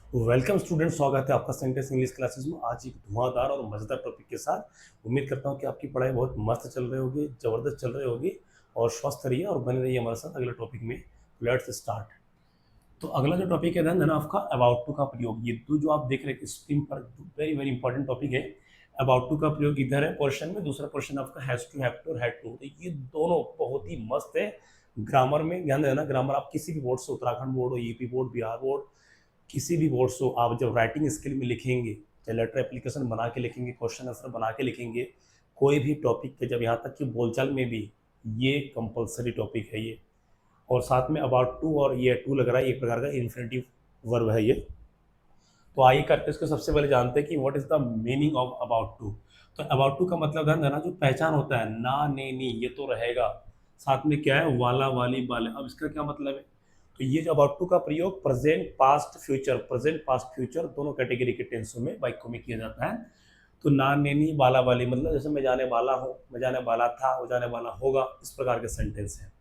Welcome student, स्वागत है आपका सेंटेंस इंग्लिश क्लासेस में। आज एक धुआंधार और मजेदार टॉपिक के साथ उम्मीद करता हूँ कि आपकी पढ़ाई बहुत मस्त चल रही होगी, जबरदस्त चल रही होगी और स्वस्थ रहिए और बने रहिए हमारे साथ अगले टॉपिक में। Let's start. तो अगला जो टॉपिक है ना आपका अबाउट टू का प्रयोग। ये दो जो आप देख रहे हैं स्क्रीन पर, वेरी वेरी इंपॉर्टेंट टॉपिक है। अबाउट टू का प्रयोग इधर है पोर्शन में, दूसरा पोर्शन आपका हैज टू, हैव टू और हैड टू। तो ये दोनों बहुत ही मस्त है। ग्रामर में ध्यान देना, ग्रामर आप किसी भी बोर्ड से, उत्तराखंड बोर्ड हो, यूपी बोर्ड, बिहार बोर्ड, किसी भी बोर्ड से आप जब राइटिंग स्किल में लिखेंगे, चाहे लेटर एप्लीकेशन बना के लिखेंगे, क्वेश्चन आंसर बना के लिखेंगे, कोई भी टॉपिक पे, जब यहाँ तक कि बोलचाल में भी ये कंपलसरी टॉपिक है ये। और साथ में अबाउट टू और ये टू लग रहा है, एक प्रकार का इन्फिनेटिव वर्ब है ये। तो आइए करते इसको सबसे पहले जानते हैं कि what is the meaning of about to. तो अबाउट टू का मतलब ध्यान देना, जो पहचान होता है ना, ने, नी, ये तो रहेगा, साथ में क्या है, वाला, वाली, वाले। अब इसका क्या मतलब है? तो ये जो अबाउट टू का प्रयोग present past future, present past future दोनों कैटेगरी के टेंसों में, वाक्यों में किया जाता है। तो ना, ने, नी, वाला, वाली मतलब जैसे मैं जाने वाला हूँ, मैं जाने वाला था, वो जाने वाला होगा, इस प्रकार के सेंटेंस है।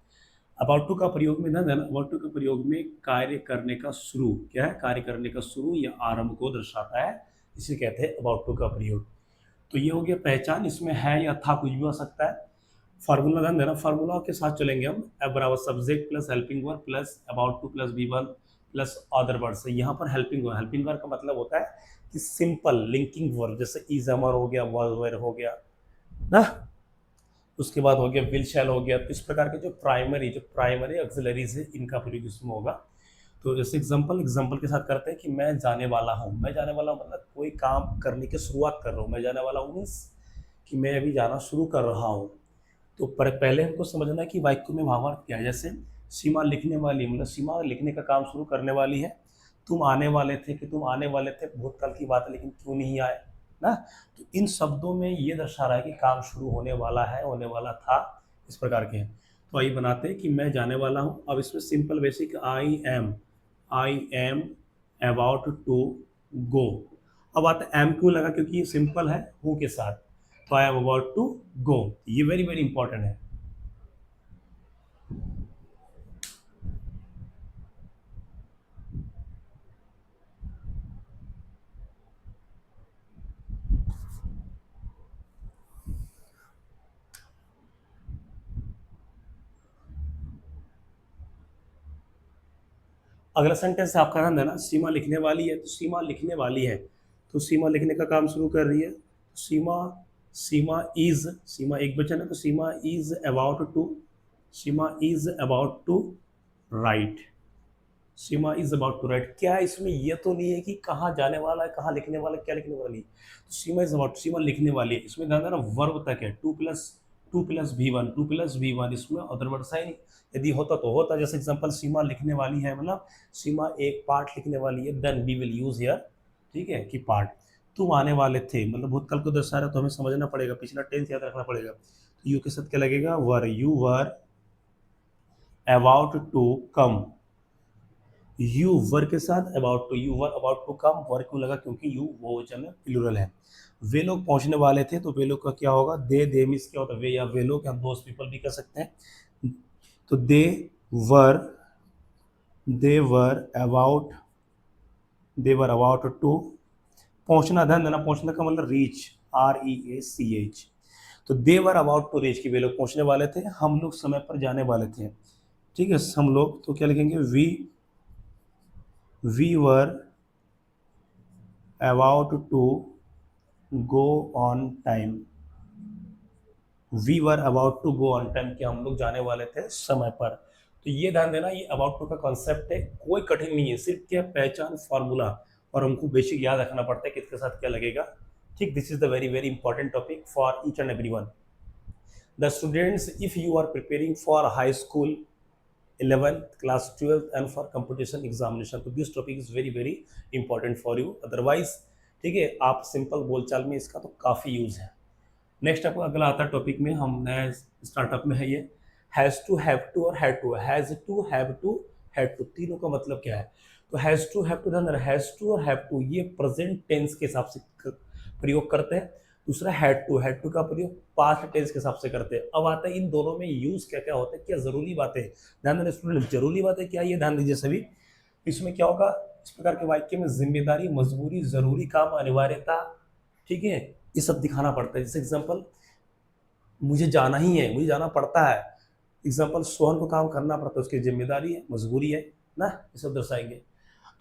अबाउट टू का प्रयोग में ध्यान देना, अबाउट टू के प्रयोग में कार्य करने का शुरू, क्या है, कार्य करने का शुरू या आरंभ को दर्शाता है, इसे कहते हैं अबाउट टू का प्रयोग। तो ये हो गया पहचान। इसमें है या था कुछ भी हो सकता है। फार्मूला ध्यान देना, फार्मूला के साथ चलेंगे हम। ए बराबर subject plus helping verb plus about to plus V one plus other word से। यहाँ पर हेल्पिंग वर्ब, हेल्पिंग वर्ब का मतलब होता है कि सिंपल लिंकिंग वर्ब, जैसे इज अमर हो गया, वाज वेर हो गया ना, उसके बाद हो गया विल शैल हो गया। तो इस प्रकार के जो प्राइमरी ऑक्सिलरीज है, इनका प्रयोग इसमें होगा। तो जैसे एग्जांपल के साथ करते हैं कि मैं जाने वाला हूँ। मैं जाने वाला हूँ मतलब कोई काम करने की शुरुआत कर रहा हूँ। मैं जाने वाला हूँ मीन्स कि मैं अभी जाना शुरू कर रहा हूँ। तो पहले हमको समझना है कि वाक्य में भावार्थ क्या है। जैसे सीमा लिखने वाली, मतलब सीमा लिखने का काम शुरू करने वाली है। तुम आने वाले थे, कि तुम आने वाले थे, भूतकाल की बात है लेकिन क्यों नहीं आए ना। तो इन शब्दों में ये दर्शा रहा है कि काम शुरू होने वाला है, होने वाला था, इस प्रकार के हैं। तो आइए बनाते हैं कि मैं जाने वाला हूँ। अब इसमें simple basic I am about to go. अब आता है एम क्यों लगा, क्योंकि ये सिंपल है हूँ के साथ। तो I am about to go, ये वेरी वेरी इंपॉर्टेंट है। अगला सेंटेंस आपका ध्यान देना, सीमा लिखने वाली है। तो सीमा लिखने वाली है, तो सीमा लिखने का काम शुरू कर रही है। सीमा, सीमा एक वचन है, तो सीमा is about to, Seema is about to right, Seema is about to right. क्या इसमें ये तो नहीं है कि कहाँ जाने वाला है, कहाँ लिखने वाला है, क्या लिखने वाली है। तो सीमा इज अबाउट, सीमा लिखने वाली है, इसमें ध्यान देना वर्ब तक है, टू प्लस वी वन, इसमें अदर वर्ड साइन यदि होता तो होता। जैसे एग्जांपल सीमा लिखने वाली है मतलब सीमा एक पार्ट लिखने वाली है, then we will use here, ठीक है, कि पार्ट। तुम आने वाले थे मतलब भूतकाल को दर्शा रहा है, तो हमें समझना पड़ेगा, पिछला टेंस याद रखना पड़ेगा। तो यू के साथ क्या लगेगा, वर, you were about to come. You were के साथ about to, you were about to come. वर क्यों लगा, क्योंकि यू वो वचन में प्लूरल है। वे लोग पहुंचने वाले थे, तो वे लोग का क्या होगा, दे मिस क्या होता है, वे या वे लोग, हम दोस्त पीपल भी कर सकते हैं। तो वर दे about they were about to पहुंचना, ध्यान देना पहुंचना का मतलब रीच, REACH। तो दे वर अबाउट टू रीच, की वे लोग पहुंचने वाले थे, हम लोग समय पर जाने वाले थे, ठीक है, हम लोग। तो क्या लिखेंगे, we were about to go on time, we were about to go on time, कि हम लोग जाने वाले थे समय पर। तो ये ध्यान देना, ये अबाउट टू का कॉन्सेप्ट है, कोई कठिन नहीं है, सिर्फ क्या पहचान, फॉर्मूला, और हमको बेसिक याद रखना पड़ता है किसके साथ क्या लगेगा, ठीक। This is the very very important topic for each and every one the students. If you are preparing for high school, 11th class, 12th and for competition examination, तो this topic is very very important for you. Otherwise ठीक है, आप simple बोलचाल में इसका तो काफ़ी use है। नेक्स्ट आपको अगला आता है टॉपिक में, हम नए स्टार्टअप में है ये, हैज़ टू, हैव टू और had to. Has to, have to, had to, तीनों का मतलब क्या है। तो has to, have to, has to और हैव टू ये प्रेजेंट टेंस के हिसाब से प्रयोग करते हैं। दूसरा हैड टू का प्रयोग पास्ट टेंस के हिसाब से करते हैं। अब आता है इन दोनों में यूज क्या क्या होता है, क्या जरूरी बातें, ध्यान देना स्टूडेंट, जरूरी बातें क्या, ये ध्यान दीजिए सभी। इसमें क्या होगा, इस प्रकार के वाक्य में जिम्मेदारी, मजबूरी, जरूरी काम, अनिवार्यता, ठीक है, ये सब दिखाना पड़ता है। जैसे एग्जाम्पल, मुझे जाना ही है, मुझे जाना पड़ता है। एग्जाम्पल, सोहन को काम करना पड़ता है, उसकी जिम्मेदारी है, मजबूरी है ना, ये सब दर्शाएंगे।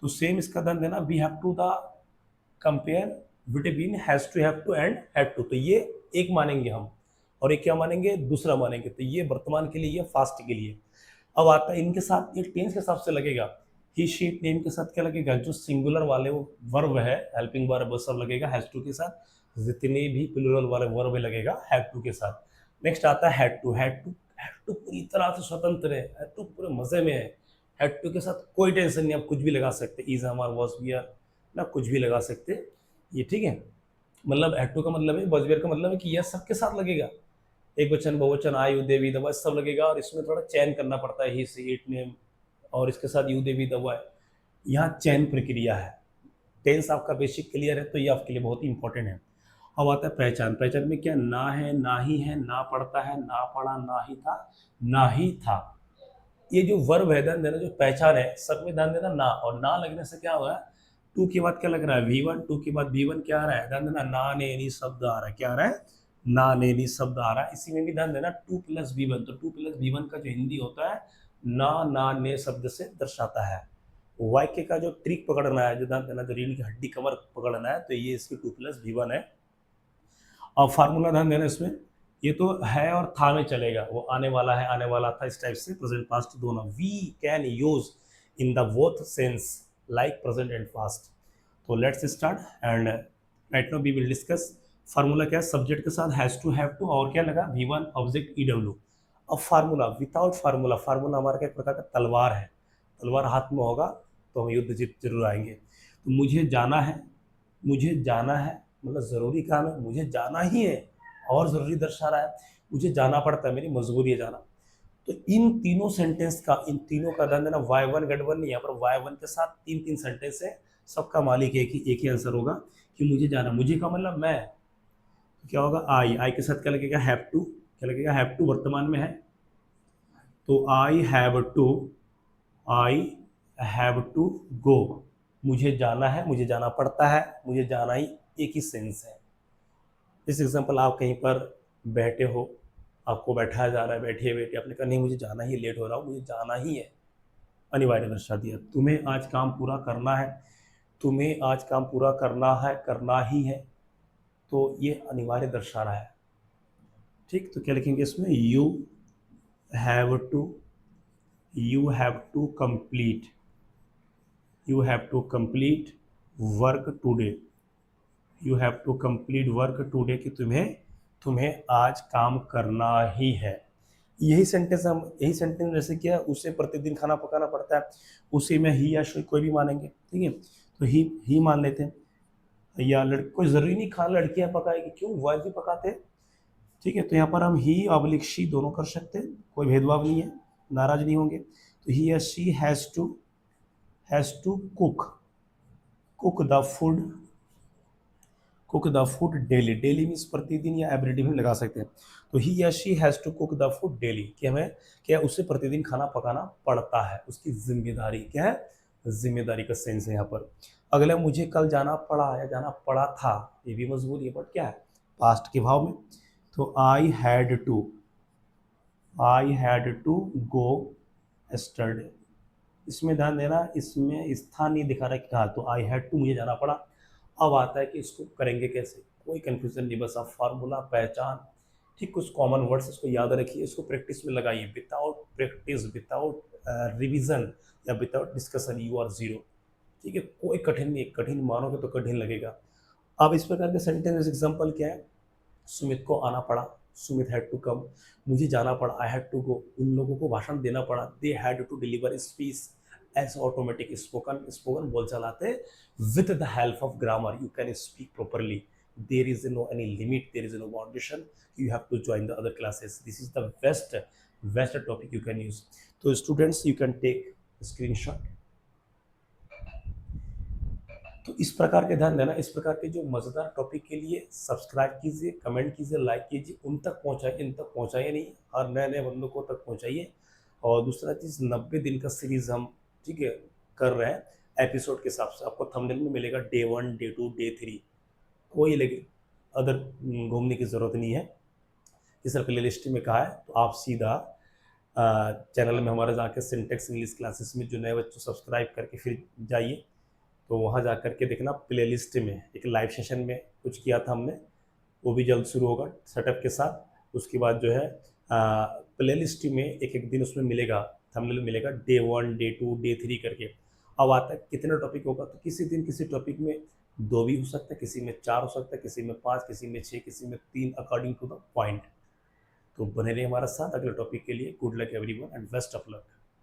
तो सेम इसका दंड देना, we have to the compare between has to, have to and had to. तो ये एक मानेंगे हम, और एक क्या मानेंगे, दूसरा मानेंगे। तो ये वर्तमान के लिए, ये फास्ट के लिए। अब आता है इनके साथ, ये टेंस के हिसाब से लगेगा। ही शी नेम के साथ क्या लगेगा, जो सिंगुलर वाले वो वर्ब है, हेल्पिंग वर्ब वो सब लगेगा हैज टू के साथ। जितने भी प्लूरल वाले वर्ब लगेगा हैड टू के साथ। नेक्स्ट आता है had to. Had to, had to पूरी तरह से स्वतंत्र है, हैड टू पूरे मजे में है। हैड टू के साथ कोई टेंशन नहीं, आप कुछ भी लगा सकते, इज, हमार, वॉज, वियर ना, कुछ भी लगा सकते ये, ठीक है। मतलब हैड टू का मतलब है, वॉज, वियर का मतलब है कि यह सबके साथ लगेगा, एक वचन, बहुवचन, आयु, देवी, दवा सब लगेगा। और इसमें थोड़ा चयन करना पड़ता है, ही, सी, इट, नेम, और इसके साथ यू, देवी, दवा है। यहाँ चयन प्रक्रिया है। टेंस आपका बेसिक क्लियर है तो ये आपके लिए बहुत ही इंपॉर्टेंट है। अब आता है पहचान। पहचान में क्या, ना है, ना ही है, ना पढ़ता है, ना पढ़ा, ना ही था, ना ही था। ये जो वर्ब है, ध्यान देना, जो पहचान है सब में ध्यान देना, ना, और ना लगने से क्या हुआ, टू के बाद क्या लग रहा है, V1, टू के बाद V1 क्या आ रहा है, ध्यान देना, ना, ने, नी शब्द आ रहा है, क्या आ रहा है, ना, ने, नी शब्द आ रहा है। इसी में भी ध्यान देना, 2+V1, तो 2+V1 का जो हिंदी होता है, ना, ने शब्द से दर्शाता है। वाक्य का जो ट्रिक पकड़ना है, जो ध्यान देना, जो रीढ़ की हड्डी कमर पकड़ना है, तो ये इसकी 2+V1 है। और फार्मूला ध्यान देना इसमें, ये तो है और था में चलेगा, वो आने वाला है, आने वाला था, इस टाइप से प्रेजेंट पास्ट दोनों। We can use in the both sense like present and past. तो let's start and right now we will discuss. Formula क्या है, सब्जेक्ट के साथ हैज टू, हैव टू, और क्या लगा, V1 ऑब्जेक्ट EW। अब फार्मूला, विदाउट फार्मूला, फार्मूला हमारा क्या, एक प्रकार का तलवार है, तलवार हाथ में होगा तो हम युद्ध जीत जरूर आएंगे। तो मुझे जाना है, मुझे जाना है मतलब ज़रूरी काम है, मुझे जाना ही है, और ज़रूरी दर्शा रहा है, मुझे जाना पड़ता है, मेरी मजबूरी है जाना। तो इन तीनों सेंटेंस का, इन तीनों का ध्यान देना, Y1 गड़बड़ नहीं, यहाँ पर Y1 के साथ तीन तीन सेंटेंस है, सबका मालिक एक ही आंसर होगा कि मुझे जाना। मुझे का मतलब मैं, तो क्या होगा, आई के साथ क्या लगेगा, हैव टू, क्या लगेगा, हैव टू वर्तमान में है, तो आई हैव टू गो, मुझे जाना है, मुझे जाना पड़ता है, मुझे जाना ही, एक ही सेंस है। इस एग्जांपल, आप कहीं पर बैठे हो, आपको बैठाया जा रहा है, बैठिए बैठिए, आपने कहा नहीं मुझे जाना ही, लेट हो रहा हूँ, मुझे जाना ही है, अनिवार्य दर्शा दिया। तुम्हें आज काम पूरा करना है, तुम्हें आज काम पूरा करना है, करना ही है, तो ये अनिवार्य दर्शा रहा है, ठीक। तो क्या लिखेंगे इसमें, have to you have to complete, you have to complete work today, you have to complete work today, कि तुम्हें आज काम करना ही है। यही सेंटेंस हम, यही सेंटेंस जैसे किया, उसे प्रतिदिन खाना पकाना पड़ता है, उसी में ही या शी कोई भी मानेंगे, ठीक है। तो ही मान लेते हैं, या कोई ज़रूरी नहीं खाना लड़कियां पकाएगी, क्यों, वाइफ भी पकाते हैं, ठीक है। तो यहाँ पर हम ही ऑब्लिक शी दोनों कर सकते हैं, कोई भेदभाव नहीं है, नाराज नहीं होंगे। तो ही या she has to cook the food, cook the food daily, daily means प्रतिदिन या एवरीडे भी लगा सकते हैं। तो ही या she has to cook the food daily, कि हमें क्या, उसे प्रतिदिन खाना पकाना पड़ता है, उसकी जिम्मेदारी क्या है, जिम्मेदारी का सेंस है यहाँ पर। अगला, मुझे कल जाना पड़ा या जाना पड़ा था, ये भी मजबूरी है, बट क्या है, पास्ट के भाव में। तो I had to go yesterday, इसमें ध्यान देना, इसमें स्थान नहीं दिखा रहा कि कहाँ, तो आई हैड टू, मुझे जाना पड़ा। अब आता है कि इसको करेंगे कैसे, कोई कंफ्यूजन नहीं, बस आप फार्मूला, पहचान, ठीक, कुछ कॉमन वर्ड्स इसको याद रखिए, इसको प्रैक्टिस में लगाइए। विदाउट प्रैक्टिस, विदाउट रिवीजन या without discussion, you are zero, ठीक है। कोई कठिन नहीं, कठिन मानोगे तो कठिन लगेगा। अब इस प्रकार के सेंटेंस एग्जाम्पल क्या है, सुमित को आना पड़ा, सुमित हैड टू कम, मुझे जाना पड़ा, आई हैड टू गो, उन लोगों को भाषण देना पड़ा, they had to deliver speech as automatic spoken बोल चलाते, with the help of grammar you can speak properly, there is no any limit, there is no boundation, you have to join the other classes, this is the best topic you can use. तो students, you can take screenshot. तो इस प्रकार के ध्यान देना, इस प्रकार के जो मज़ेदार टॉपिक के लिए सब्सक्राइब कीजिए, कमेंट कीजिए, लाइक कीजिए, उन तक पहुंचाइए नहीं, और नए नए बंदों को तक पहुंचाइए। और दूसरा चीज़, 90 दिन का सीरीज़ हम, ठीक है, कर रहे हैं, एपिसोड के हिसाब से आपको थंबनेल में मिलेगा डे 1, डे 2, डे 3, कोई लेकिन अदर घूमने की ज़रूरत नहीं है। कि सर प्ले लिस्ट में कहा है, तो आप सीधा चैनल में हमारे जाके सिंटेक्स इंग्लिश क्लासेस में जो नए बच्चों सब्सक्राइब करके फिर जाइए, तो वहाँ जा करके देखना प्ले लिस्ट में एक लाइव सेशन में कुछ किया था हमने, वो भी जल्द शुरू होगा सेटअप के साथ। उसके बाद जो है प्ले लिस्ट में एक एक दिन उसमें मिलेगा, थंबनेल मिलेगा डे 1, डे 2, डे 3 करके। अब आता है कितना टॉपिक होगा, तो किसी दिन किसी टॉपिक में 2 भी हो सकता है, किसी में 4 हो सकता है, किसी में 5, किसी में 6, किसी में 3, अकॉर्डिंग टू द पॉइंट। तो बने रहिए हमारे साथ अगले टॉपिक के लिए। Good luck everyone and best of luck.